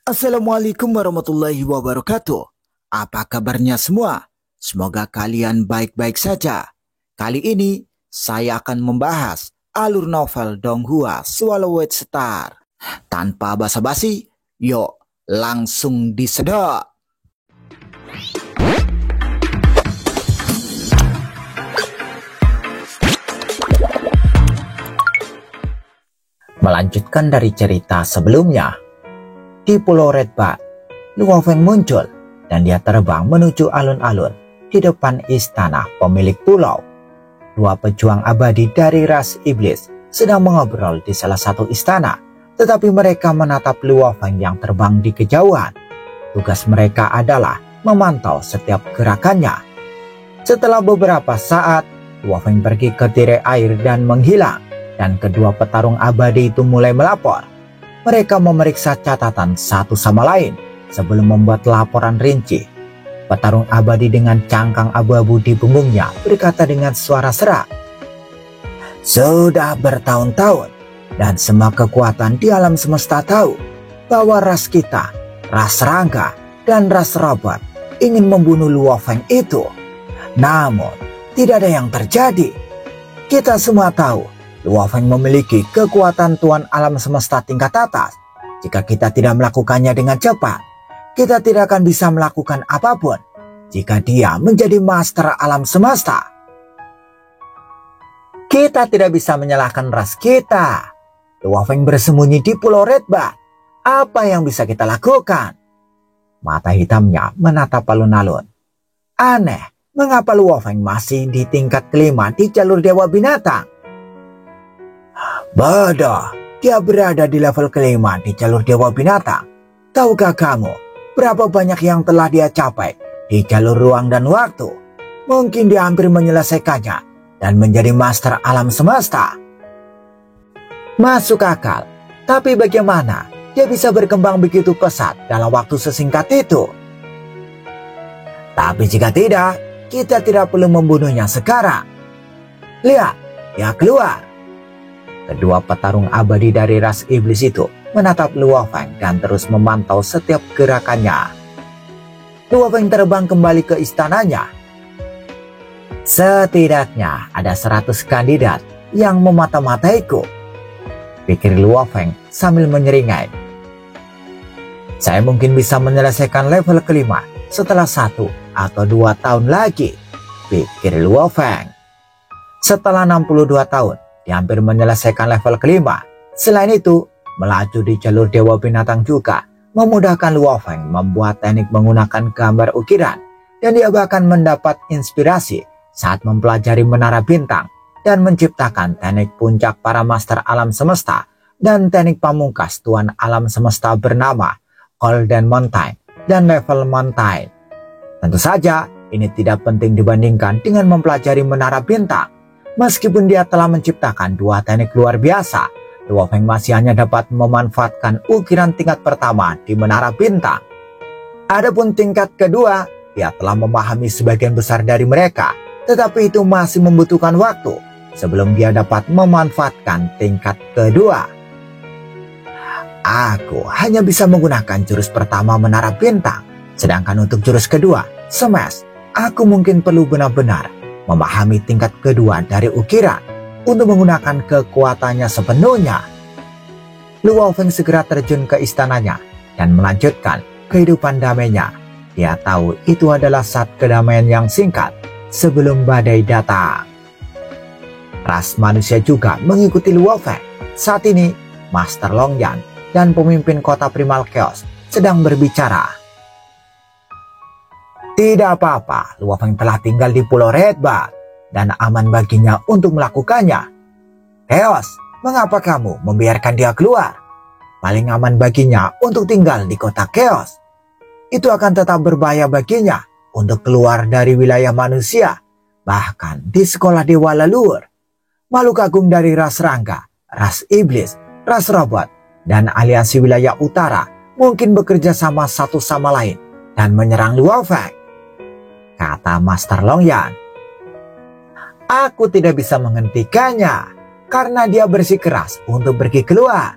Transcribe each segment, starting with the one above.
Assalamualaikum warahmatullahi wabarakatuh. Apa kabarnya semua? Semoga kalian baik-baik saja. Kali ini saya akan membahas alur novel Donghua Swallowed Star. Tanpa basa-basi, yuk langsung disedot. Melanjutkan dari cerita sebelumnya, di Pulau Red Bat, Luo Feng muncul dan dia terbang menuju alun-alun di depan istana pemilik pulau. Dua pejuang abadi dari ras iblis sedang mengobrol di salah satu istana, tetapi mereka menatap Luo Feng yang terbang di kejauhan. Tugas mereka adalah memantau setiap gerakannya. Setelah beberapa saat, Luo Feng pergi ke tirai air dan menghilang. Dan kedua petarung abadi itu mulai melapor. Mereka memeriksa catatan satu sama lain sebelum membuat laporan rinci. Petarung abadi dengan cangkang abu-abu di punggungnya berkata dengan suara serak, "Sudah bertahun-tahun dan semua kekuatan di alam semesta tahu bahwa ras kita, ras Rangga dan ras robot ingin membunuh Luo Feng itu. Namun tidak ada yang terjadi. Kita semua tahu Luo Feng memiliki kekuatan Tuan Alam Semesta tingkat atas. Jika kita tidak melakukannya dengan cepat, kita tidak akan bisa melakukan apapun jika dia menjadi Master Alam Semesta. Kita tidak bisa menyalahkan ras kita. Luo Feng bersembunyi di Pulau Red Bat. Apa yang bisa kita lakukan?" Mata hitamnya menatap alun-alun. Aneh, mengapa Luo Feng masih di tingkat kelima di jalur Dewa Binatang? Bodoh, dia berada di level kelima di jalur Dewa Binatang. Tahukah kamu berapa banyak yang telah dia capai di jalur ruang dan waktu? Mungkin dia hampir menyelesaikannya dan menjadi Master Alam Semesta. Masuk akal, tapi bagaimana dia bisa berkembang begitu pesat dalam waktu sesingkat itu? Tapi jika tidak, kita tidak perlu membunuhnya sekarang. Lihat, dia keluar. Kedua petarung abadi dari ras iblis itu menatap Luo Feng dan terus memantau setiap gerakannya. Luo Feng terbang kembali ke istananya. Setidaknya ada 100 kandidat yang memata-mataiku, pikir Luo Feng sambil menyeringai. Saya mungkin bisa menyelesaikan level kelima setelah 1 atau 2 tahun lagi, pikir Luo Feng. Setelah 62 tahun, dia hampir menyelesaikan level kelima. Selain itu, melaju di jalur Dewa Binatang juga memudahkan Luo Feng membuat teknik menggunakan gambar ukiran, dan dia bahkan mendapat inspirasi saat mempelajari menara bintang dan menciptakan teknik puncak para Master Alam Semesta dan teknik pamungkas Tuan Alam Semesta bernama Golden Mountain dan Level Mountain. Tentu saja ini tidak penting dibandingkan dengan mempelajari menara bintang. Meskipun dia telah menciptakan 2 teknik luar biasa, Luo Feng masih hanya dapat memanfaatkan ukiran tingkat pertama di menara bintang. Adapun tingkat kedua, dia telah memahami sebagian besar dari mereka, tetapi itu masih membutuhkan waktu sebelum dia dapat memanfaatkan tingkat kedua. Aku hanya bisa menggunakan jurus pertama menara bintang, sedangkan untuk jurus kedua, Smash, aku mungkin perlu benar-benar memahami tingkat kedua dari ukiran untuk menggunakan kekuatannya sepenuhnya. Luo Feng segera terjun ke istananya dan melanjutkan kehidupan damainya. Dia tahu itu adalah saat kedamaian yang singkat sebelum badai datang. Ras manusia juga mengikuti Luo Feng. Saat ini, Master Longyan dan pemimpin kota Primal Chaos sedang berbicara. Tidak apa-apa, Luo Feng telah tinggal di Pulau Red Bat dan aman baginya untuk melakukannya. Chaos, mengapa kamu membiarkan dia keluar? Paling aman baginya untuk tinggal di kota Chaos. Itu akan tetap berbahaya baginya untuk keluar dari wilayah manusia, bahkan di sekolah dewa leluhur. Makhluk agung dari ras Rangga, ras iblis, ras robot, dan aliansi wilayah utara mungkin bekerja sama satu sama lain dan menyerang Luo Feng, kata Master Longyan. Aku tidak bisa menghentikannya karena dia bersikeras untuk pergi keluar.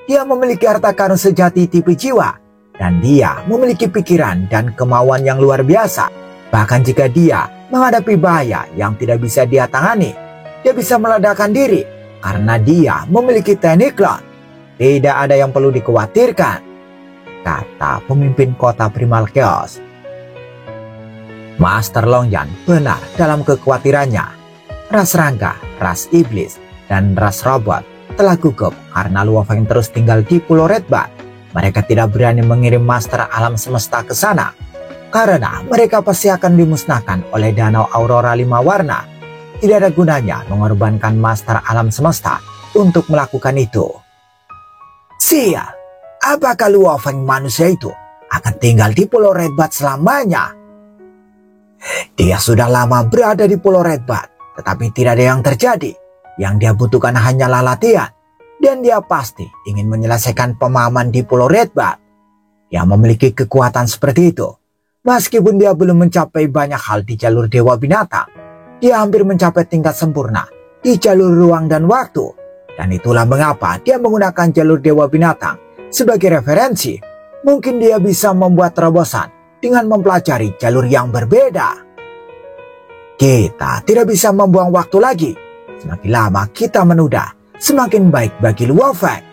Dia memiliki harta karun sejati tipe jiwa dan dia memiliki pikiran dan kemauan yang luar biasa. Bahkan jika dia menghadapi bahaya yang tidak bisa dia tangani, dia bisa meledakkan diri karena dia memiliki teknik clone. Tidak ada yang perlu dikhawatirkan, kata pemimpin kota Primal Chaos. Master Longyan benar dalam kekhawatirannya. Ras Rangga, ras iblis, dan ras robot telah gugup karena Luo Feng terus tinggal di Pulau Red Bat. Mereka tidak berani mengirim Master Alam Semesta ke sana karena mereka pasti akan dimusnahkan oleh Danau Aurora 5 warna. Tidak ada gunanya mengorbankan Master Alam Semesta untuk melakukan itu. Sial, apakah Luo Feng manusia itu akan tinggal di Pulau Red Bat selamanya? Dia sudah lama berada di Pulau Red Bat, tetapi tidak ada yang terjadi. Yang dia butuhkan hanyalah latihan. Dan dia pasti ingin menyelesaikan pemahaman di Pulau Red Bat. Dia memiliki kekuatan seperti itu. Meskipun dia belum mencapai banyak hal di jalur Dewa Binatang, dia hampir mencapai tingkat sempurna di jalur ruang dan waktu. Dan itulah mengapa dia menggunakan jalur Dewa Binatang sebagai referensi. Mungkin dia bisa membuat terobosan dengan mempelajari jalur yang berbeda. Kita tidak bisa membuang waktu lagi. Semakin lama kita menunda, semakin baik bagi Luo Feng.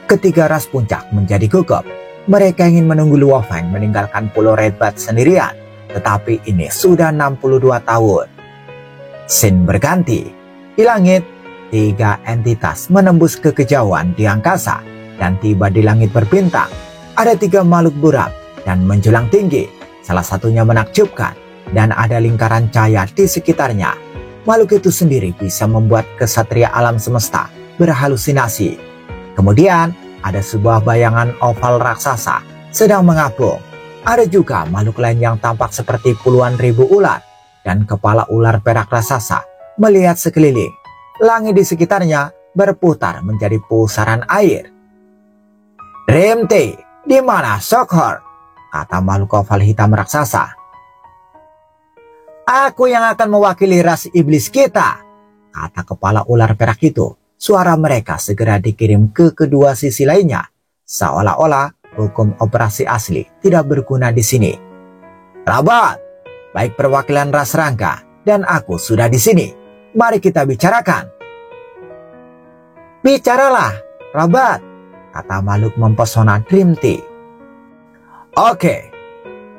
Ketika ras puncak menjadi gugup, mereka ingin menunggu Luo Feng meninggalkan Pulau Red Bat sendirian. Tetapi ini sudah 62 tahun. Scene berganti. Di langit, 3 entitas menembus ke kejauhan di angkasa dan tiba di langit berbintang. Ada 3 makhluk buram dan menjulang tinggi. Salah satunya menakjubkan dan ada lingkaran cahaya di sekitarnya. Makhluk itu sendiri bisa membuat kesatria alam semesta berhalusinasi. Kemudian ada sebuah bayangan oval raksasa sedang mengapung. Ada juga makhluk lain yang tampak seperti puluhan ribu ular dan kepala ular perak raksasa melihat sekeliling. Langit di sekitarnya berputar menjadi pusaran air. Rimti, di mana Shockheart? Kata makhluk oval hitam raksasa. Aku yang akan mewakili ras iblis kita, kata kepala ular perak itu. Suara mereka segera dikirim ke kedua sisi lainnya, seolah-olah hukum operasi asli tidak berguna di sini. Rabat, baik perwakilan ras Rangga dan aku sudah di sini. Mari kita bicarakan. Bicaralah, Rabat, kata makhluk mempesona Rimti. Oke,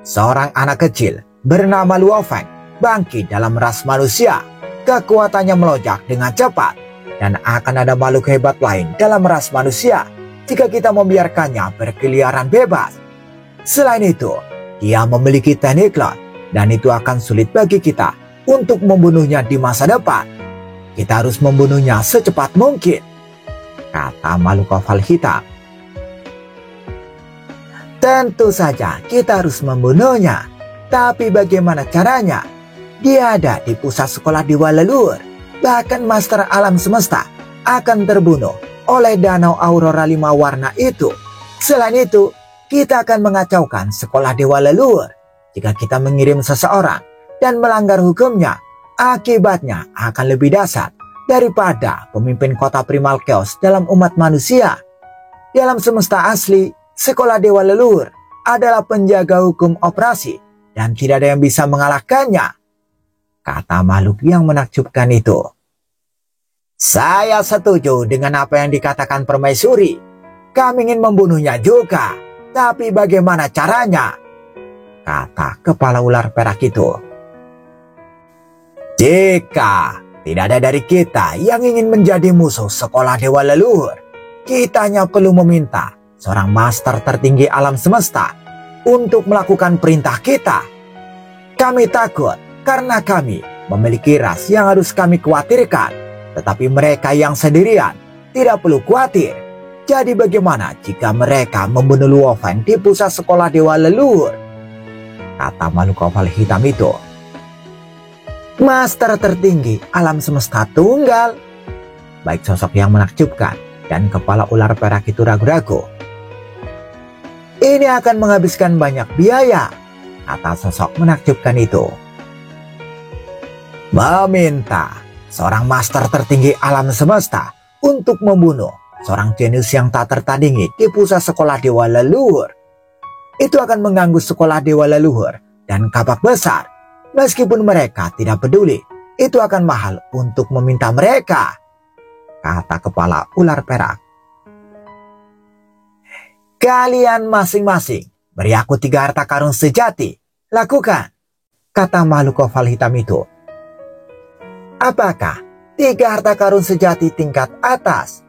seorang anak kecil bernama Luo Feng bangkit dalam ras manusia. Kekuatannya melonjak dengan cepat dan akan ada makhluk hebat lain dalam ras manusia jika kita membiarkannya berkeliaran bebas. Selain itu, dia memiliki teknik clone dan itu akan sulit bagi kita untuk membunuhnya di masa depan. Kita harus membunuhnya secepat mungkin, kata makhluk oval hitam. Tentu saja kita harus membunuhnya, tapi bagaimana caranya? Dia ada di pusat sekolah Dewa Leluhur. Bahkan Master Alam Semesta akan terbunuh oleh Danau Aurora 5 warna itu. Selain itu, kita akan mengacaukan sekolah Dewa Leluhur. Jika kita mengirim seseorang dan melanggar hukumnya, akibatnya akan lebih dahsyat daripada pemimpin kota Primal Chaos dalam umat manusia. Dalam semesta asli, sekolah Dewa Leluhur adalah penjaga hukum operasi dan tidak ada yang bisa mengalahkannya, kata makhluk yang menakjubkan itu. Saya setuju dengan apa yang dikatakan Permaisuri. Kami ingin membunuhnya juga, tapi bagaimana caranya? Kata kepala ular perak itu. Jika tidak ada dari kita yang ingin menjadi musuh sekolah Dewa Leluhur, kita hanya perlu meminta seorang master tertinggi alam semesta untuk melakukan perintah kita. Kami takut karena kami memiliki ras yang harus kami khawatirkan, tetapi mereka yang sendirian tidak perlu khawatir. Jadi bagaimana jika mereka membunuh Luo Feng di pusat sekolah Dewa Leluhur? Kata makhluk oval hitam itu. Master tertinggi alam semesta tunggal. Baik sosok yang menakjubkan dan kepala ular perak itu ragu-ragu. Ini akan menghabiskan banyak biaya, kata sosok menakjubkan itu. Meminta seorang master tertinggi alam semesta untuk membunuh seorang jenius yang tak tertandingi di pusat sekolah dewa leluhur. Itu akan mengganggu sekolah dewa leluhur dan kapak besar. Meskipun mereka tidak peduli, itu akan mahal untuk meminta mereka, kata kepala ular perak. Kalian masing-masing beri aku 3 harta karun sejati. Lakukan, kata makhluk oval hitam itu. Apakah 3 harta karun sejati tingkat atas?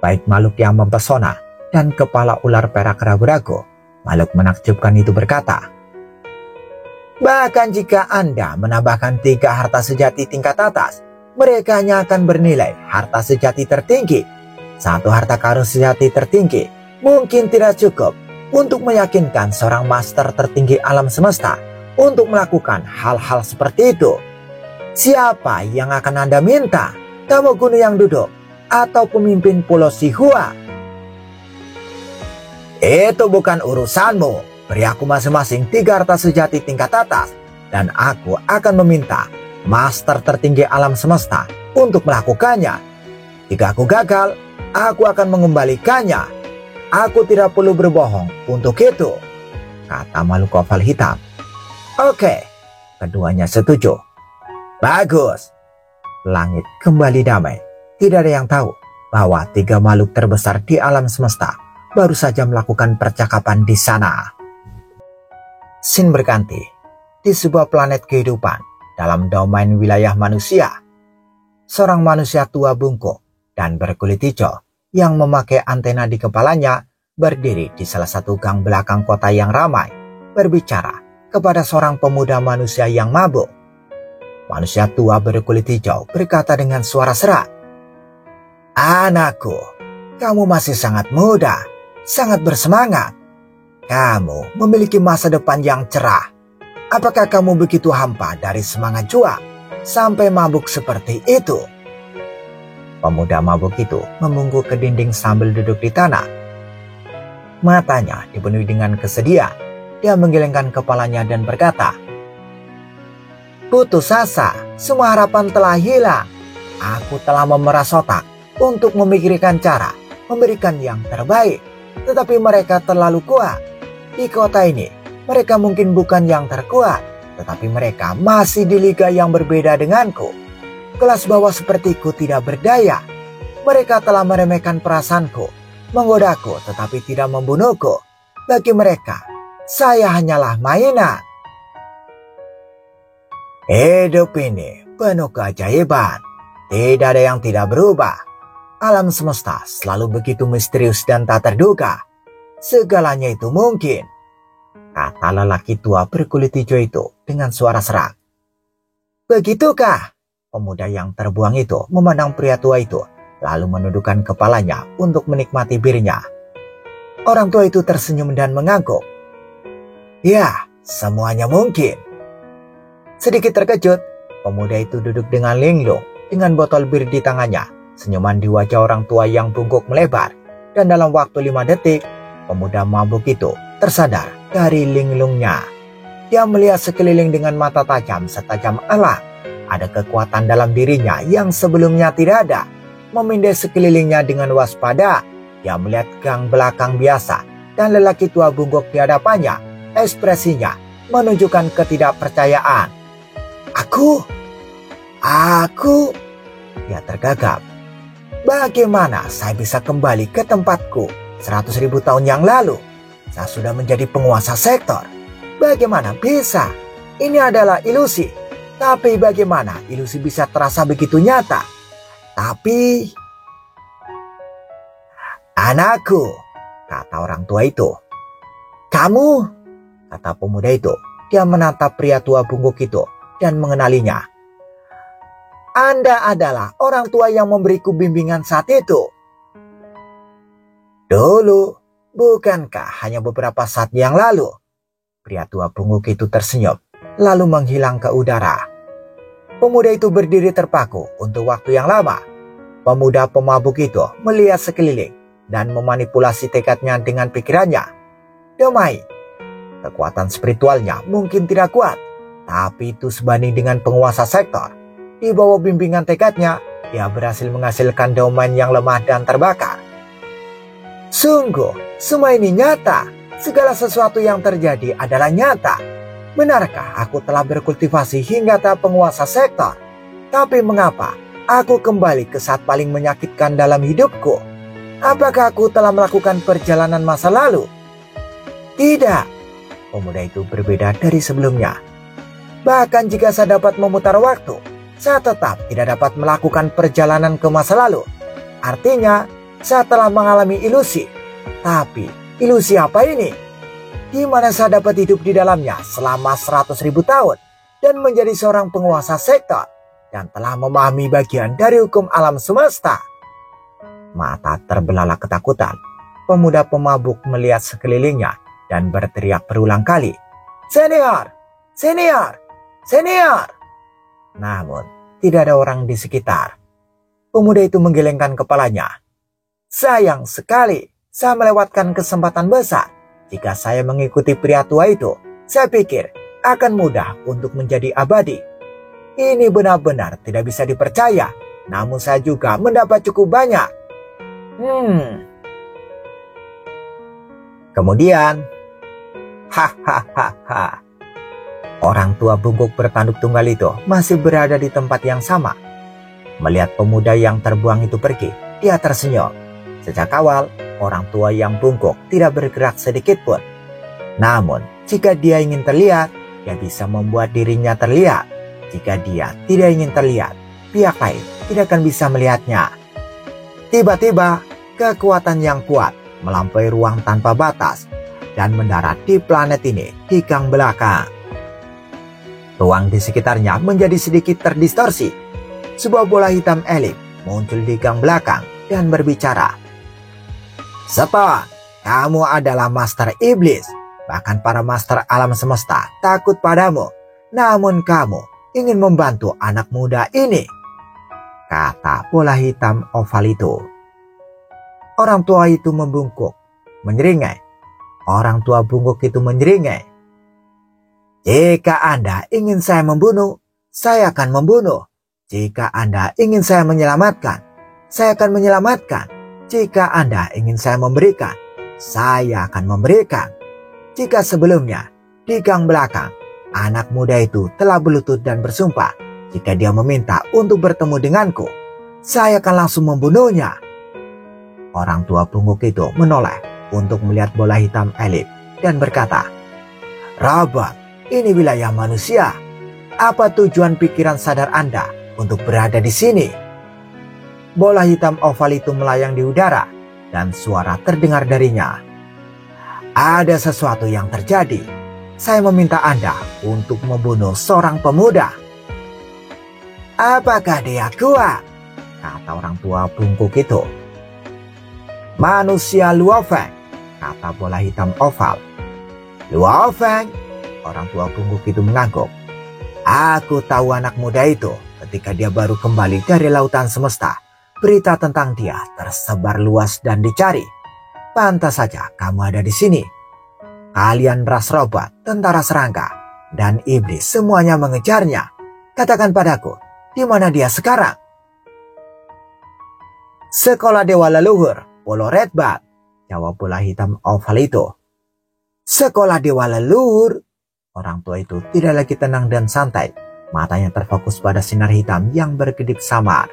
Baik makhluk yang mempesona dan kepala ular perak ragu-ragu, makhluk menakjubkan itu berkata, bahkan jika Anda menambahkan 3 harta sejati tingkat atas, mereka hanya akan bernilai harta sejati tertinggi. 1 harta karun sejati tertinggi mungkin tidak cukup untuk meyakinkan seorang master tertinggi alam semesta untuk melakukan hal-hal seperti itu. Siapa yang akan Anda minta? Kamu gunung yang duduk atau pemimpin Pulau Sihua? Itu bukan urusanmu. Beri aku masing-masing 3 harta sejati tingkat atas, dan aku akan meminta master tertinggi alam semesta untuk melakukannya. Jika aku gagal, aku akan mengembalikannya. Aku tidak perlu berbohong untuk itu, kata makhluk oval hitam. Oke, keduanya setuju. Bagus. Langit kembali damai. Tidak ada yang tahu bahwa 3 makhluk terbesar di alam semesta baru saja melakukan percakapan di sana. Scene berganti di sebuah planet kehidupan dalam domain wilayah manusia. Seorang manusia tua bungkuk dan berkulit hijau yang memakai antena di kepalanya berdiri di salah satu gang belakang kota yang ramai, berbicara kepada seorang pemuda manusia yang mabuk. Manusia tua berkulit hijau berkata dengan suara serak, anakku, kamu masih sangat muda, sangat bersemangat. Kamu memiliki masa depan yang cerah. Apakah kamu begitu hampa dari semangat juang sampai mabuk seperti itu? Pemuda mabuk itu membungkuk ke dinding sambil duduk di tanah. Matanya dipenuhi dengan kesedihan. Dia menggelengkan kepalanya dan berkata, putus asa, semua harapan telah hilang. Aku telah memeras otak untuk memikirkan cara memberikan yang terbaik, tetapi mereka terlalu kuat. Di kota ini, mereka mungkin bukan yang terkuat, tetapi mereka masih di liga yang berbeda denganku. Kelas bawah sepertiku tidak berdaya. Mereka telah meremehkan perasaanku, menggodaku tetapi tidak membunuhku. Bagi mereka, saya hanyalah mainan. Hidup ini penuh keajaiban. Tidak ada yang tidak berubah. Alam semesta selalu begitu misterius dan tak terduga. Segalanya itu mungkin, kata lelaki tua berkulit hijau itu dengan suara serak. Begitukah? Pemuda yang terbuang itu memandang pria tua itu, lalu menundukkan kepalanya untuk menikmati birnya. Orang tua itu tersenyum dan mengangguk. Ya, semuanya mungkin. Sedikit terkejut, pemuda itu duduk dengan linglung dengan botol bir di tangannya. Senyuman di wajah orang tua yang bungkuk melebar, dan dalam waktu 5 detik, pemuda mabuk itu tersadar dari linglungnya. Dia melihat sekeliling dengan mata tajam setajam elang. Ada kekuatan dalam dirinya yang sebelumnya tidak ada. Memindai sekelilingnya dengan waspada. Dia melihat gang belakang biasa dan lelaki tua bungkuk di hadapannya. Ekspresinya menunjukkan ketidakpercayaan. Aku, dia tergagap. Bagaimana saya bisa kembali ke tempatku 100.000 tahun yang lalu? Saya sudah menjadi penguasa sektor. Bagaimana bisa? Ini adalah ilusi. Tapi bagaimana ilusi bisa terasa begitu nyata? Tapi, anakku, kata orang tua itu. Kamu, kata pemuda itu. Dia menatap pria tua bungkuk itu dan mengenalinya. Anda adalah orang tua yang memberiku bimbingan saat itu. Dulu, bukankah hanya beberapa saat yang lalu? Pria tua bungkuk itu tersenyum, lalu menghilang ke udara. Pemuda itu berdiri terpaku untuk waktu yang lama. Pemuda pemabuk itu melihat sekeliling dan memanipulasi tekadnya dengan pikirannya. Damai. Kekuatan spiritualnya mungkin tidak kuat, tapi itu sebanding dengan penguasa sektor. Di bawah bimbingan tekadnya, dia berhasil menghasilkan domain yang lemah dan terbakar. Sungguh, semua ini nyata. Segala sesuatu yang terjadi adalah nyata. Benarkah aku telah berkultivasi hingga tahap penguasa sektor? Tapi mengapa aku kembali ke saat paling menyakitkan dalam hidupku? Apakah aku telah melakukan perjalanan masa lalu? Tidak, pemuda itu berbeda dari sebelumnya. Bahkan jika saya dapat memutar waktu, saya tetap tidak dapat melakukan perjalanan ke masa lalu. Artinya, saya telah mengalami ilusi. Tapi, ilusi apa ini? Di mana saya dapat hidup di dalamnya selama 100.000 tahun dan menjadi seorang penguasa sektor dan telah memahami bagian dari hukum alam semesta. Mata terbelalak ketakutan. Pemuda pemabuk melihat sekelilingnya dan berteriak berulang kali, "Senior! Senior! Senior!" Namun, tidak ada orang di sekitar. Pemuda itu menggelengkan kepalanya. Sayang sekali, saya melewatkan kesempatan besar. Jika saya mengikuti pria tua itu, saya pikir akan mudah untuk menjadi abadi. Ini benar-benar tidak bisa dipercaya, namun saya juga mendapat cukup banyak. Kemudian, hahaha. Orang tua bungkuk bertanduk tunggal itu masih berada di tempat yang sama. Melihat pemuda yang terbuang itu pergi, dia tersenyum. Sejak awal, orang tua yang bungkuk tidak bergerak sedikit pun. Namun, jika dia ingin terlihat, dia bisa membuat dirinya terlihat. Jika dia tidak ingin terlihat, pihak lain tidak akan bisa melihatnya. Tiba-tiba, kekuatan yang kuat melampaui ruang tanpa batas dan mendarat di planet ini di gang belakang. Ruang di sekitarnya menjadi sedikit terdistorsi. Sebuah bola hitam elip muncul di gang belakang dan berbicara. "Sepon, kamu adalah master iblis. Bahkan para master alam semesta takut padamu. Namun kamu ingin membantu anak muda ini," kata bola hitam oval itu. Orang tua itu membungkuk, menyeringai. Orang tua bungkuk itu menyeringai. "Jika Anda ingin saya membunuh, saya akan membunuh. Jika Anda ingin saya menyelamatkan, saya akan menyelamatkan. Jika Anda ingin saya memberikan, saya akan memberikan." Jika sebelumnya, di gang belakang, anak muda itu telah berlutut dan bersumpah, jika dia meminta untuk bertemu denganku, saya akan langsung membunuhnya. Orang tua bungkuk itu menoleh untuk melihat bola hitam elip dan berkata, "Robot, ini wilayah manusia. Apa tujuan pikiran sadar Anda untuk berada di sini?" Bola hitam oval itu melayang di udara dan suara terdengar darinya. "Ada sesuatu yang terjadi. Saya meminta Anda untuk membunuh seorang pemuda." "Apakah dia kuat?" kata orang tua bungkuk itu. "Manusia Luofeng," kata bola hitam oval. "Luofeng?" Orang tua bungkuk itu mengangguk. "Aku tahu anak muda itu ketika dia baru kembali dari lautan semesta. Berita tentang dia tersebar luas dan dicari. Pantas saja kamu ada di sini. Kalian ras robot, tentara serangga, dan iblis semuanya mengejarnya. Katakan padaku, di mana dia sekarang?" "Sekolah Dewa Leluhur, Polo Red Bat," jawab bola hitam oval itu. "Sekolah Dewa Leluhur?" Orang tua itu tidak lagi tenang dan santai. Matanya terfokus pada sinar hitam yang berkedip samar.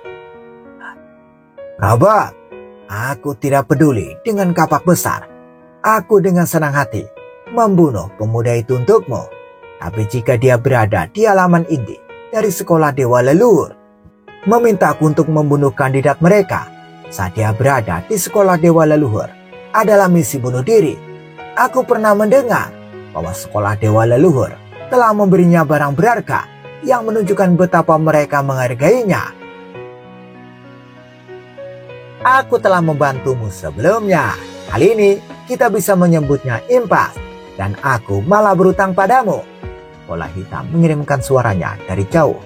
"Robot, aku tidak peduli dengan kapak besar. Aku dengan senang hati membunuh pemuda itu untukmu. Tapi jika dia berada di halaman inti dari sekolah Dewa Leluhur, memintaku untuk membunuh kandidat mereka saat dia berada di sekolah Dewa Leluhur adalah misi bunuh diri. Aku pernah mendengar bahwa sekolah Dewa Leluhur telah memberinya barang berharga yang menunjukkan betapa mereka menghargainya. Aku telah membantumu sebelumnya. Kali ini kita bisa menyebutnya impas, dan aku malah berutang padamu." Bola hitam mengirimkan suaranya dari jauh.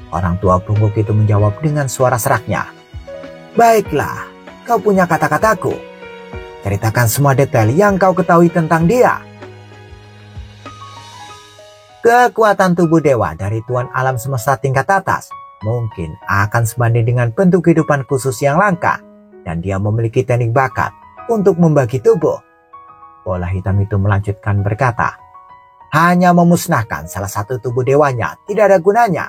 Orang tua bungkuk itu menjawab dengan suara seraknya, "Baiklah, kau punya kata-kataku. Ceritakan semua detail yang kau ketahui tentang dia." Kekuatan tubuh dewa dari Tuan Alam Semesta tingkat atas mungkin akan sebanding dengan bentuk kehidupan khusus yang langka, dan dia memiliki teknik bakat untuk membagi tubuh. Bola hitam itu melanjutkan berkata, hanya memusnahkan salah satu tubuh dewanya tidak ada gunanya.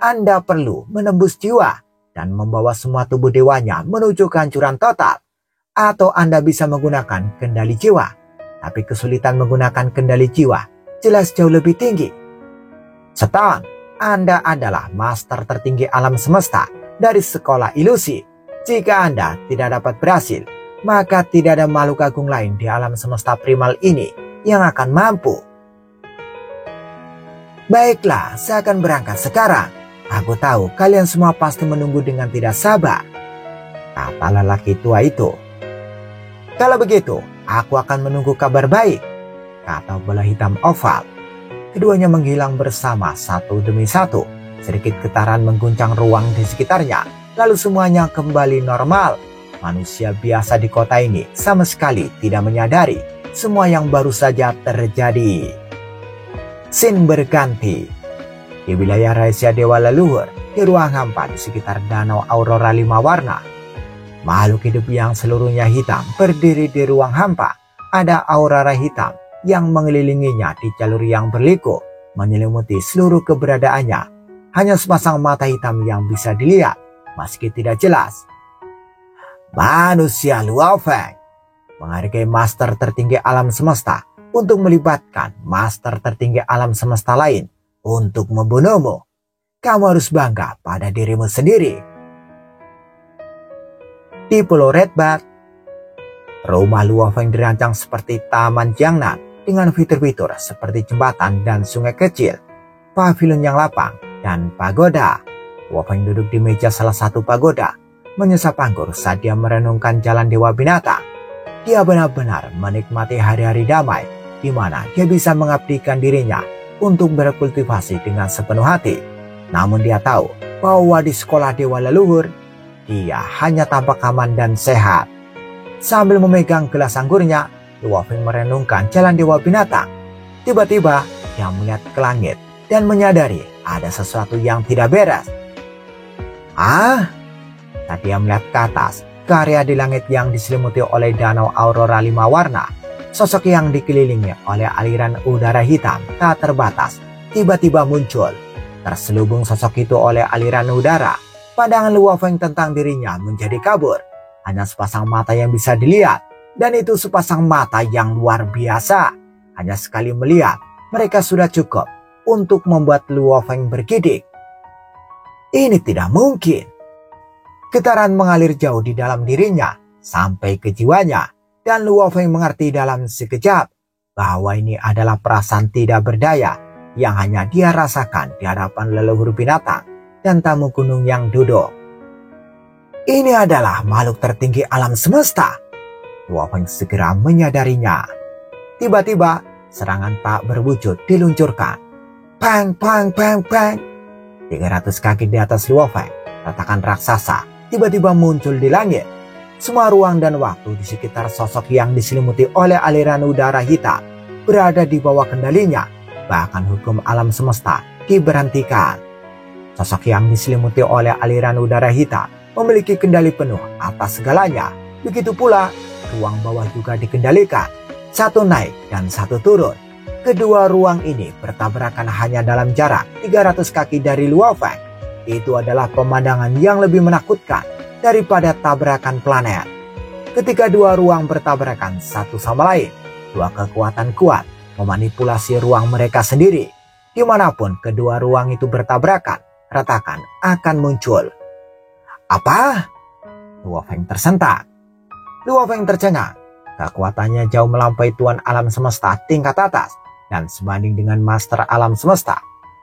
Anda perlu menembus jiwa dan membawa semua tubuh dewanya menuju kehancuran total. Atau Anda bisa menggunakan kendali jiwa, tapi kesulitan menggunakan kendali jiwa jelas jauh lebih tinggi. Stone, Anda adalah master tertinggi alam semesta dari sekolah ilusi. Jika Anda tidak dapat berhasil, maka tidak ada makhluk agung lain di alam semesta primal ini yang akan mampu. Baiklah, saya akan berangkat sekarang. Aku tahu kalian semua pasti menunggu dengan tidak sabar, kata lelaki tua itu. Kalau begitu, aku akan menunggu kabar baik, kata bola hitam oval. Keduanya menghilang bersama satu demi satu. Sedikit getaran mengguncang ruang di sekitarnya, lalu semuanya kembali normal. Manusia biasa di kota ini sama sekali tidak menyadari semua yang baru saja terjadi. Scene berganti. Di wilayah rahasia Dewa Leluhur, di ruang hampa di sekitar Danau Aurora 5 warna. Makhluk hidup yang seluruhnya hitam berdiri di ruang hampa. Ada aurora hitam yang mengelilinginya di jalur yang berliku, menyelimuti seluruh keberadaannya. Hanya sepasang mata hitam yang bisa dilihat, meski tidak jelas. Manusia Luo Feng menghargai master tertinggi alam semesta untuk melibatkan master tertinggi alam semesta lain untuk membunuhmu. Kamu harus bangga pada dirimu sendiri. Di Pulau Redbat, rumah Luo Feng dirancang seperti Taman Jiangnan dengan fitur-fitur seperti jembatan dan sungai kecil, pavilion yang lapang, dan pagoda. Luo Feng duduk di meja salah satu pagoda, menyesap anggur saat dia merenungkan jalan dewa binatang. Dia benar-benar menikmati hari-hari damai, di mana dia bisa mengabdikan dirinya untuk berkultivasi dengan sepenuh hati. Namun dia tahu bahwa di sekolah dewa leluhur, dia hanya tampak aman dan sehat. Sambil memegang gelas anggurnya, Luo Feng merenungkan jalan dewa binatang. Tiba-tiba, dia melihat ke langit dan menyadari ada sesuatu yang tidak beres. Saat dia melihat ke atas, ke area di langit yang diselimuti oleh Danau Aurora 5 warna, sosok yang dikelilingi oleh aliran udara hitam tak terbatas tiba-tiba muncul. Terselubung sosok itu oleh aliran udara, pandangan Luo Feng tentang dirinya menjadi kabur. Hanya sepasang mata yang bisa dilihat, dan itu sepasang mata yang luar biasa. Hanya sekali melihat, mereka sudah cukup untuk membuat Luo Feng bergidik. Ini tidak mungkin. Getaran mengalir jauh di dalam dirinya, sampai ke jiwanya, dan Luo Feng mengerti dalam sekejap bahwa ini adalah perasaan tidak berdaya yang hanya dia rasakan di hadapan leluhur binatang dan tamu gunung yang duduk. Ini adalah makhluk tertinggi alam semesta. Luo Feng segera menyadarinya. Tiba-tiba serangan tak berwujud diluncurkan. Pang, pang, pang, pang. 300 kaki di atas Luo Feng, retakan raksasa tiba-tiba muncul di langit. Semua ruang dan waktu di sekitar sosok yang diselimuti oleh aliran udara hitam berada di bawah kendalinya. Bahkan hukum alam semesta diberhentikan. Sosok yang diselimuti oleh aliran udara hitam memiliki kendali penuh atas segalanya. Begitu pula ruang bawah juga dikendalikan. Satu naik dan satu turun. Kedua ruang ini bertabrakan hanya dalam jarak 300 kaki dari Luo Feng. Itu adalah pemandangan yang lebih menakutkan daripada tabrakan planet. Ketika dua ruang bertabrakan satu sama lain, dua kekuatan kuat memanipulasi ruang mereka sendiri. Dimanapun kedua ruang itu bertabrakan, retakan akan muncul. Apa? Luo Feng tersentak. Luo Feng tercengang. Kekuatannya jauh melampaui Tuan Alam Semesta tingkat atas dan sebanding dengan Master Alam Semesta.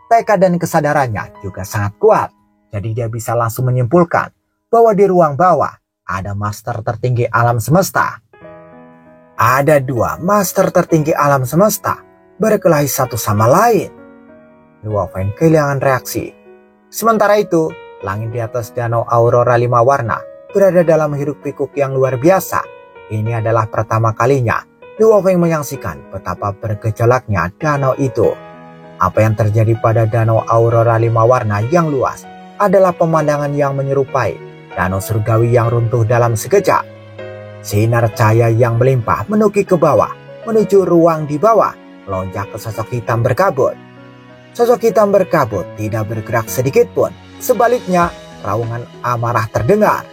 Tekad dan kesadarannya juga sangat kuat. Jadi dia bisa langsung menyimpulkan bahwa di ruang bawah ada Master tertinggi alam semesta. Ada dua Master tertinggi alam semesta berkelahi satu sama lain. Luo Feng kehilangan reaksi. Sementara itu, langit di atas Danau Aurora 5 warna berada dalam hiruk pikuk yang luar biasa. Ini adalah pertama kalinya Luo Feng menyaksikan betapa bergejolaknya danau itu. Apa yang terjadi pada Danau Aurora 5 warna yang luas adalah pemandangan yang menyerupai danau surgawi yang runtuh dalam sekejap. Sinar cahaya yang melimpah menukik ke bawah, menuju ruang di bawah, melonjak ke sosok hitam berkabut. Sosok hitam berkabut tidak bergerak sedikit pun. Sebaliknya, raungan amarah terdengar.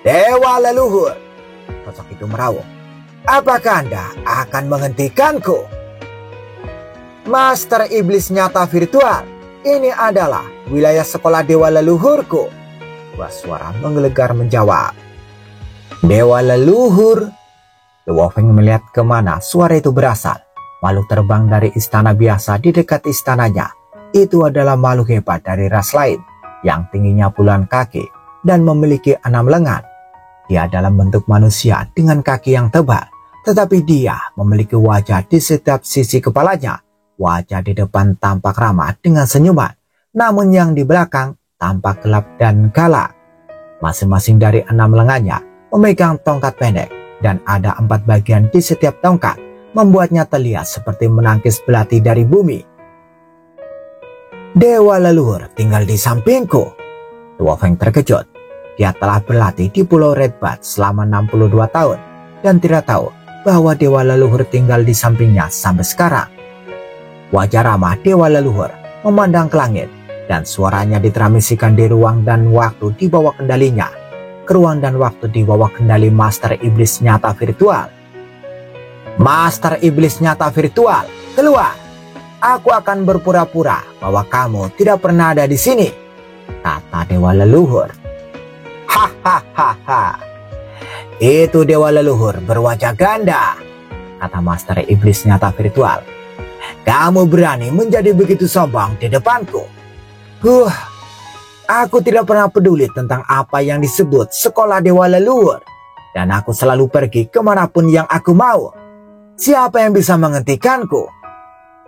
"Dewa leluhur!" Sosok itu meraung. "Apakah Anda akan menghentikanku?" "Master iblis nyata virtual, ini adalah wilayah sekolah dewa leluhurku," sebuah suara menggelegar menjawab. "Dewa leluhur?" Luo Feng melihat kemana suara itu berasal. Makhluk terbang dari istana biasa di dekat istananya. Itu adalah makhluk hebat dari ras lain yang tingginya puluhan kaki dan memiliki 6 lengan. Dia dalam bentuk manusia dengan kaki yang tebal, tetapi dia memiliki wajah di setiap sisi kepalanya. Wajah di depan tampak ramah dengan senyuman, namun yang di belakang tampak gelap dan galak. Masing-masing dari 6 lengannya memegang tongkat pendek, dan ada 4 bagian di setiap tongkat, membuatnya terlihat seperti menangkis belati dari bumi. "Dewa leluhur tinggal di sampingku." Luo Feng terkejut. Dia telah berlatih di Pulau Red Bat selama 62 tahun dan tidak tahu bahwa dewa leluhur tinggal di sampingnya sampai sekarang. Wajah ramah dewa leluhur memandang ke langit dan suaranya ditransimisikan di ruang dan waktu di bawah kendalinya. Ke ruang dan waktu di bawah kendali Master Iblis Nyata Virtual. "Master Iblis Nyata Virtual, keluar! Aku akan berpura-pura bahwa kamu tidak pernah ada di sini," kata dewa leluhur. "Hahaha, itu dewa leluhur berwajah ganda," kata Master Iblis Nyata Virtual. "Kamu berani menjadi begitu sombong di depanku? Aku tidak pernah peduli tentang apa yang disebut sekolah dewa leluhur, dan aku selalu pergi kemanapun yang aku mau. Siapa yang bisa menghentikanku?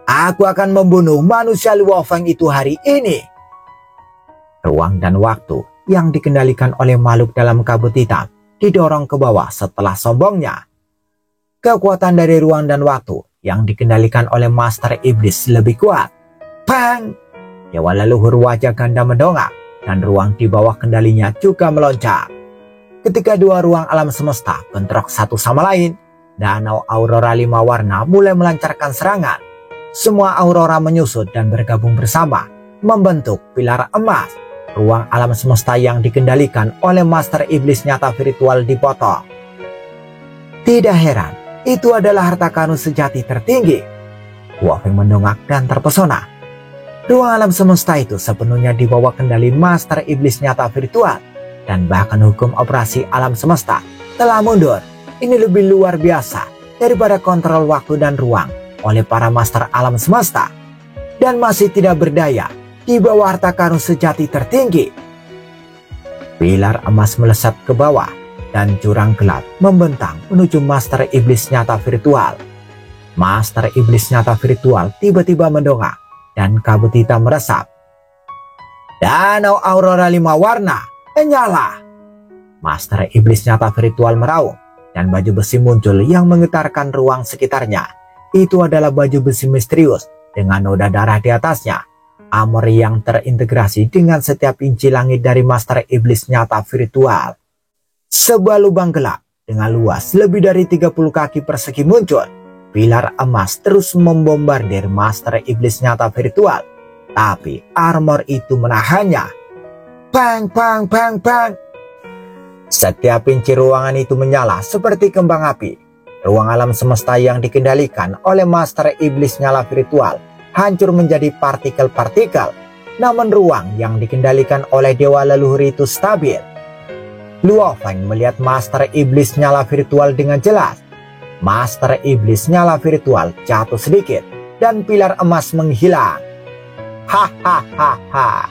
Aku akan membunuh manusia Luo Feng itu hari ini." Ruang dan waktu yang dikendalikan oleh makhluk dalam kabut hitam didorong ke bawah setelah sombongnya. Kekuatan dari ruang dan waktu yang dikendalikan oleh Master Iblis lebih kuat. Bang! Dewa leluhur wajah ganda mendongak, dan ruang di bawah kendalinya juga melonjak. Ketika dua ruang alam semesta bentrok satu sama lain, danau aurora 5 warna mulai melancarkan serangan. Semua aurora menyusut dan bergabung bersama, membentuk pilar emas. Ruang alam semesta yang dikendalikan oleh Master Iblis Nyata Virtual dipotong. Tidak heran, itu adalah harta karun sejati tertinggi. Luo Feng mendongak dan terpesona. Ruang alam semesta itu sepenuhnya di bawah kendali Master Iblis Nyata Virtual, dan bahkan hukum operasi alam semesta telah mundur. Ini lebih luar biasa daripada kontrol waktu dan ruang oleh para master alam semesta, dan masih tidak berdaya di bawah harta karun sejati tertinggi. Pilar emas melesat ke bawah dan jurang gelap membentang menuju Master Iblis Nyata Virtual. Master Iblis Nyata Virtual tiba-tiba mendongak dan kabut hitam meresap. Danau aurora 5 warna, nyala! Master Iblis Nyata Virtual meraung dan baju besi muncul yang menggetarkan ruang sekitarnya. Itu adalah baju besi misterius dengan noda darah di atasnya. Armor yang terintegrasi dengan setiap inci langit dari Master Iblis Nyata Virtual. Sebuah lubang gelap dengan luas lebih dari 30 kaki persegi muncul. Pilar emas terus membombardir Master Iblis Nyata Virtual, tapi armor itu menahannya. Bang, bang, bang, bang. Setiap inci ruangan itu menyala seperti kembang api. Ruang alam semesta yang dikendalikan oleh Master Iblis Nyata Virtual hancur menjadi partikel-partikel, namun ruang yang dikendalikan oleh dewa leluhur itu stabil. Luo Feng melihat Master Iblis Nyala Virtual dengan jelas. Master Iblis Nyala Virtual jatuh sedikit dan pilar emas menghilang. Hahaha,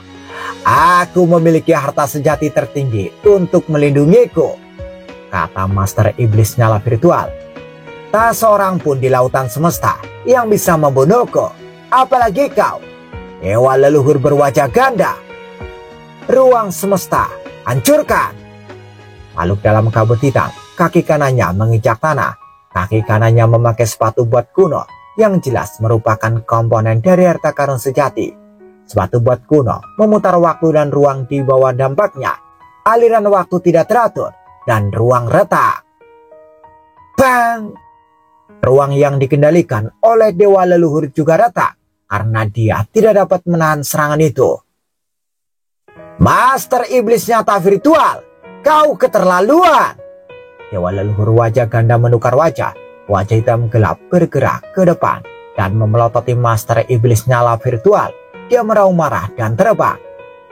aku memiliki harta sejati tertinggi untuk melindungiku, kata Master Iblis Nyala Virtual. Tak seorang pun di lautan semesta yang bisa membunuhku. Apalagi kau, dewa leluhur berwajah ganda. Ruang semesta, hancurkan. Makhluk dalam kabut hitam, kaki kanannya menginjak tanah. Kaki kanannya memakai sepatu buat kuno yang jelas merupakan komponen dari harta karun sejati. Sepatu bot kuno memutar waktu dan ruang di bawah dampaknya. Aliran waktu tidak teratur dan ruang retak. Bang! Ruang yang dikendalikan oleh dewa leluhur juga retak karena dia tidak dapat menahan serangan itu. Master iblis nyata virtual, kau keterlaluan! Dewa leluhur wajah ganda menukar wajah. Wajah hitam gelap bergerak ke depan dan memelototi master iblis nyala virtual. Dia meraung marah dan terbang.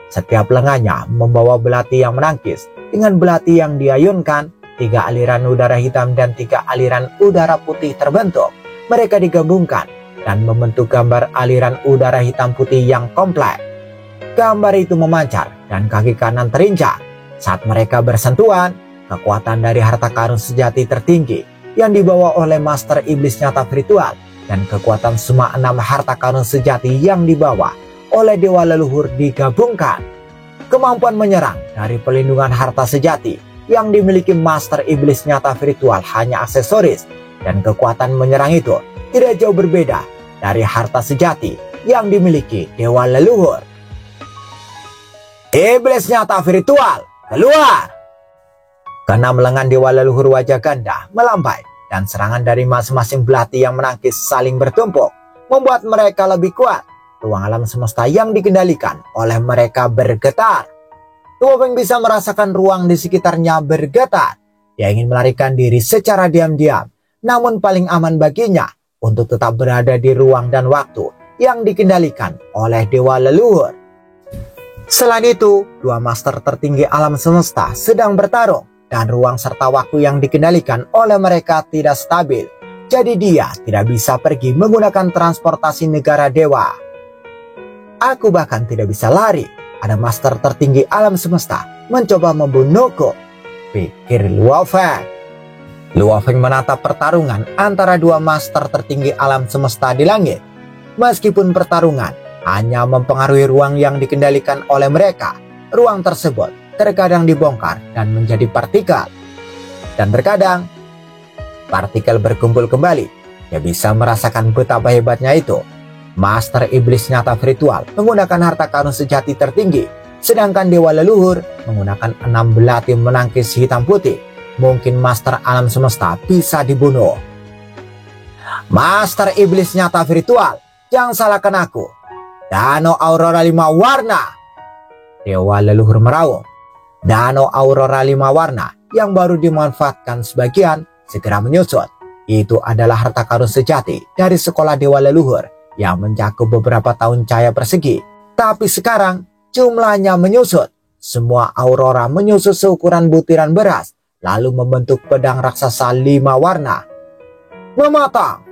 Setiap lengannya membawa belati yang menangkis. Dengan belati yang diayunkan, 3 aliran udara hitam dan 3 aliran udara putih terbentuk. Mereka digabungkan dan membentuk gambar aliran udara hitam putih yang kompleks. Gambar itu memancar dan kaki kanan terinjak. Saat mereka bersentuhan, kekuatan dari harta karun sejati tertinggi yang dibawa oleh master iblis nyata virtual dan kekuatan semua 6 harta karun sejati yang dibawa oleh dewa leluhur digabungkan. Kemampuan menyerang dari pelindungan harta sejati yang dimiliki master iblis nyata virtual hanya aksesoris, dan kekuatan menyerang itu tidak jauh berbeda dari harta sejati yang dimiliki dewa leluhur. Iblis nyata virtual, keluar! Keenam lengan dewa leluhur wajah ganda melambai dan serangan dari masing-masing belati yang menangkis saling bertumpuk membuat mereka lebih kuat. Ruang alam semesta yang dikendalikan oleh mereka bergetar. Luo Feng bisa merasakan ruang di sekitarnya bergetar. Dia ingin melarikan diri secara diam-diam, namun paling aman baginya untuk tetap berada di ruang dan waktu yang dikendalikan oleh dewa leluhur. Selain itu, 2 master tertinggi alam semesta sedang bertarung dan ruang serta waktu yang dikendalikan oleh mereka tidak stabil. Jadi dia tidak bisa pergi menggunakan transportasi negara dewa. Aku bahkan tidak bisa lari. Ada master tertinggi alam semesta mencoba membunuhku, pikir Luo Feng. Luo Feng menatap pertarungan antara 2 master tertinggi alam semesta di langit. Meskipun pertarungan hanya mempengaruhi ruang yang dikendalikan oleh mereka, ruang tersebut terkadang dibongkar dan menjadi partikel. Dan terkadang partikel berkumpul kembali. Dia bisa merasakan betapa hebatnya itu. Master iblis nyata virtual menggunakan harta karun sejati tertinggi, sedangkan dewa leluhur menggunakan 6 belati menangkis hitam putih. Mungkin master alam semesta bisa dibunuh. Master iblis nyata virtual, jangan salahkan aku. Danau Aurora 5 warna. Dewa leluhur meraung. Danau Aurora 5 warna yang baru dimanfaatkan sebagian segera menyusut. Itu adalah harta karun sejati dari sekolah dewa leluhur yang mencakup beberapa tahun cahaya persegi. Tapi sekarang jumlahnya menyusut. Semua aurora menyusut seukuran butiran beras, lalu membentuk pedang raksasa 5 warna. Memotong.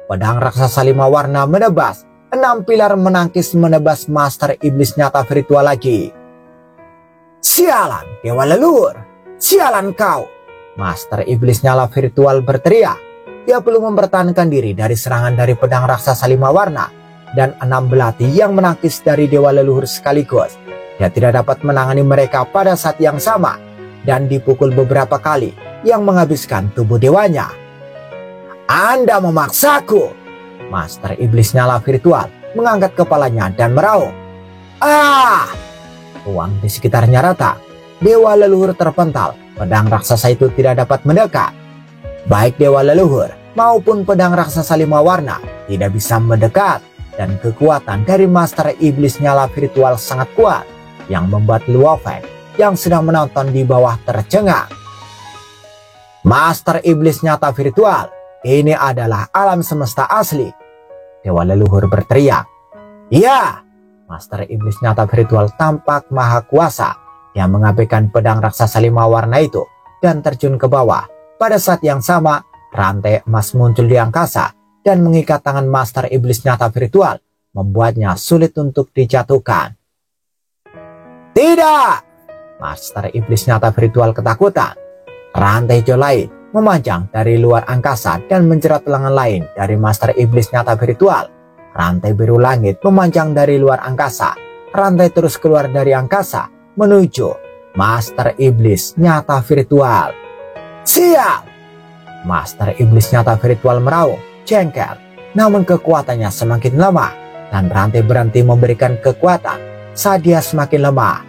Pedang raksasa 5 warna menebas. 6 pilar menangkis menebas master iblis nyata virtual lagi. Sialan dewa leluhur, sialan kau. Master iblis nyala virtual berteriak. Dia perlu mempertahankan diri dari serangan dari pedang raksasa 5 warna dan 6 belati yang menangkis dari dewa leluhur sekaligus. Dia tidak dapat menangani mereka pada saat yang sama dan dipukul beberapa kali yang menghabiskan tubuh dewanya. Anda memaksaku. Master iblis nyala virtual mengangkat kepalanya dan meraung. Ah! Ruang di sekitarnya retak. Dewa leluhur terpental. Pedang raksasa itu tidak dapat mendekat. Baik dewa leluhur maupun pedang raksasa 5 warna tidak bisa mendekat. Dan kekuatan dari master iblis nyala virtual sangat kuat yang membuat Luo Feng yang sedang menonton di bawah tercengang. Master iblis nyata virtual, ini adalah alam semesta asli. Dewa leluhur berteriak. Ya, master iblis nyata virtual tampak maha kuasa yang mengabaikan pedang raksasa 5 warna itu dan terjun ke bawah. Pada saat yang sama, rantai emas muncul di angkasa dan mengikat tangan master iblis nyata virtual, membuatnya sulit untuk dijatuhkan. Tidak! Master iblis nyata virtual ketakutan. Rantai hijau lain memanjang dari luar angkasa dan menjerat lengan lain dari master iblis nyata virtual. Rantai biru langit memanjang dari luar angkasa. Rantai terus keluar dari angkasa menuju master iblis nyata virtual. Siap! Master iblis nyata virtual meraung, jengkel, namun kekuatannya semakin lemah. dan berhenti-berhenti memberikan kekuatan saat dia semakin lemah.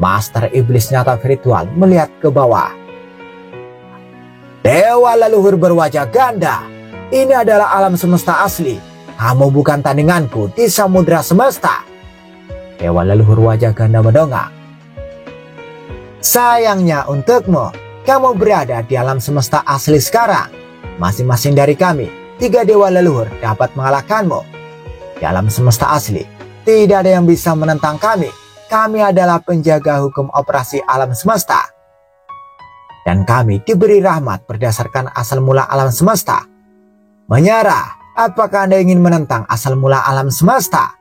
Master Iblis Nyata Virtual melihat ke bawah. Dewa leluhur berwajah ganda, ini adalah alam semesta asli. Kamu bukan tandinganku di samudera semesta. Dewa leluhur wajah ganda mendongak. Sayangnya untukmu, kamu berada di alam semesta asli sekarang. Masing-masing dari kami, 3 dewa leluhur dapat mengalahkanmu. Di alam semesta asli, tidak ada yang bisa menentang kami. Kami adalah penjaga hukum operasi alam semesta. Dan kami diberi rahmat berdasarkan asal mula alam semesta. Menyerah, apakah Anda ingin menentang asal mula alam semesta?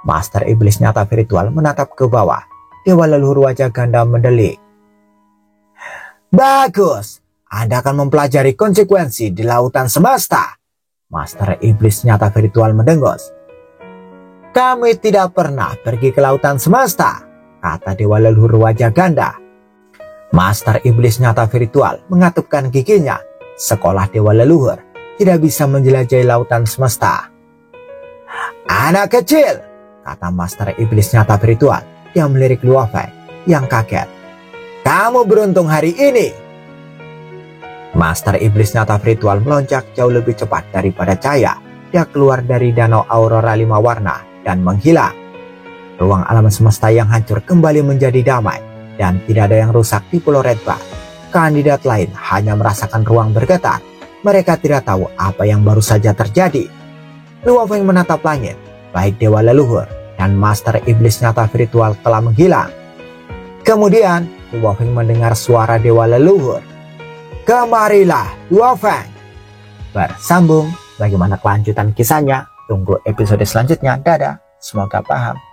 Master Iblis Nyata Virtual menatap ke bawah. Dewa leluhur wajah ganda mendelik. Bagus, Anda akan mempelajari konsekuensi di lautan semesta. Master Iblis Nyata Virtual mendengus. Kami tidak pernah pergi ke lautan semesta, kata dewa leluhur wajah ganda. Master Iblis Nyata Virtual mengatupkan giginya. Sekolah dewa leluhur tidak bisa menjelajahi lautan semesta. Anak kecil, kata Master Iblis Nyata Virtual. Dia melirik Luo Feng yang kaget. Kamu beruntung hari ini. Master Iblis Nyata Virtual melonjak jauh lebih cepat daripada cahaya. Dia keluar dari danau aurora 5 warna dan menghilang. Ruang alam semesta yang hancur kembali menjadi damai dan tidak ada yang rusak di Pulau Red Bar. Kandidat lain hanya merasakan ruang bergetar. Mereka tidak tahu apa yang baru saja terjadi. Luo Feng menatap langit. Baik dewa leluhur dan Master Iblis Nyata Virtual telah menghilang. Kemudian Luo Feng mendengar suara dewa leluhur. Kemarilah Luo Feng. Bersambung, bagaimana kelanjutan kisahnya? Tunggu episode selanjutnya. Dadah, semoga paham.